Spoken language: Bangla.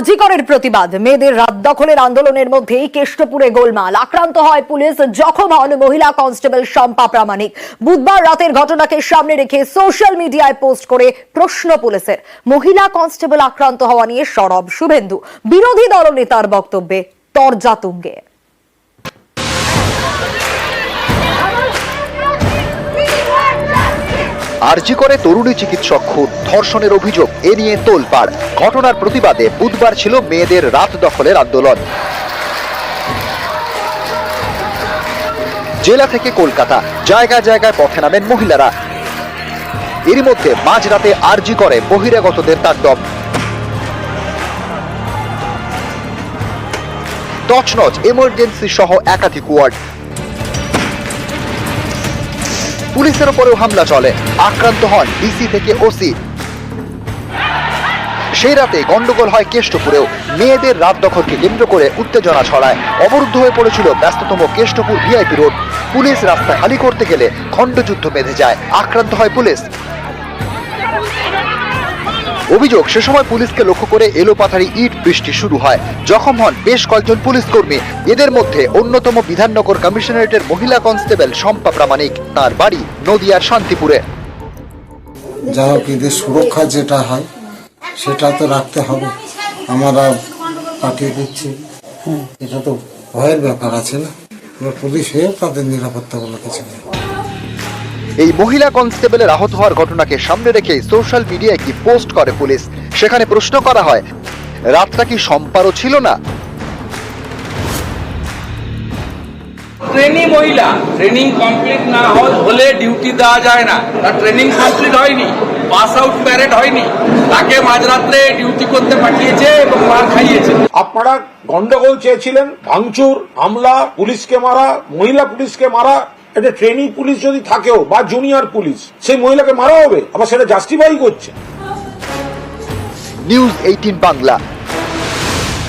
জি করের প্রতিবাদ, মেয়েদের রাত দখলের আন্দোলনের মধ্যেই কেষ্টপুরে গোলমাল। আক্রান্ত হয় পুলিশ, জখম হন মহিলা কনস্টেবল শম্পা প্রামাণিক। বুধবার রাতের ঘটনাকে সামনে রেখে সোশ্যাল মিডিয়ায় পোস্ট করে প্রশ্ন পুলিশের। মহিলা কনস্টেবল আক্রান্ত হওয়া নিয়ে সরব শুভেন্দু, বিরোধী দলনেতার বক্তব্যে তরজা তুঙ্গে। আরজি করে তরুণী চিকিৎসক খুন, ধর্ষণের অভিযোগ, এ নিয়ে তোলপাড়। ঘটনার প্রতিবাদে বুধবার ছিল মেয়েদের রাত দখলের আন্দোলন। জেলা থেকে কলকাতা, জায়গায় জায়গায় পথে নামেন মহিলারা। এরই মধ্যে মাঝরাতে আরজি করে বহিরাগতদের তাণ্ডব। তছনছ এমার্জেন্সি সহ একাধিক ওয়ার্ড। পুলিশের উপরেও হামলা চলে, আক্রান্ত হন ডিসি থেকে ওসি। সেই রাতে গন্ডগোল হয় কেষ্টপুরেও। মেয়েদের রাত দখলকে কেন্দ্র করে উত্তেজনা ছড়ায়। অবরুদ্ধ হয়ে পড়েছিল ব্যস্ততম কেষ্টপুর ভিআইপি রোড। পুলিশ রাস্তা খালি করতে গেলে খণ্ডযুদ্ধ বেঁধে যায়, আক্রান্ত হয় পুলিশ। অভিযোগ, সে সময় পুলিশকে লক্ষ্য করে এলোপাথারি ইট বৃষ্টি শুরু হয়। জখম হন বেশ কয়েকজন পুলিশ কর্মী। এদের মধ্যে অন্যতম বিধাননগর কমিশনারেটের মহিলা কনস্টেবল শম্পা প্রামাণিক। তার বাড়ি নদিয়ার শান্তিপুরে। যা হোক, এদের সুরক্ষা যেটা হয় সেটা তো রাখতে হবে। আমরা পাঠিয়ে দিচ্ছি, এটা তো ভয়ের ব্যাপার আছে না। পুলিশ হয়ে তাদের নিরাপত্তা বলে কিছু নেই। এই মহিলা কনস্টেবলের আহত হওয়ার ঘটনাকে সামনে রেখে সোশ্যাল মিডিয়ায় একটি পোস্ট করে পুলিশ। সেখানে প্রশ্ন করা হয়, রাতটা কি শম্পারও ছিল না? ট্রেনিং মহিলা, ট্রেনিং কমপ্লিট না হলে ডিউটি দেওয়া যায় না। তার ট্রেনিং কমপ্লিট হয়নি, পাস আউট প্যারেড হয়নি, তাকে মাঝরাত্রে ডিউটি করতে পাঠিয়েছে এবং মার খাইয়েছে। আপনারা গন্ডগোল চেয়েছিলেন, ভাঙচুর, হামলা, পুলিশকে মারা, মহিলা পুলিশকে মারা। এটা ট্রেনিং পুলিশ যদি থাকেও বা জুনিয়র পুলিশ, সেই মহিলাকে মারা হবে, আবার সেটা জাস্টিফাই করছে। নিউজ 18 বাংলা।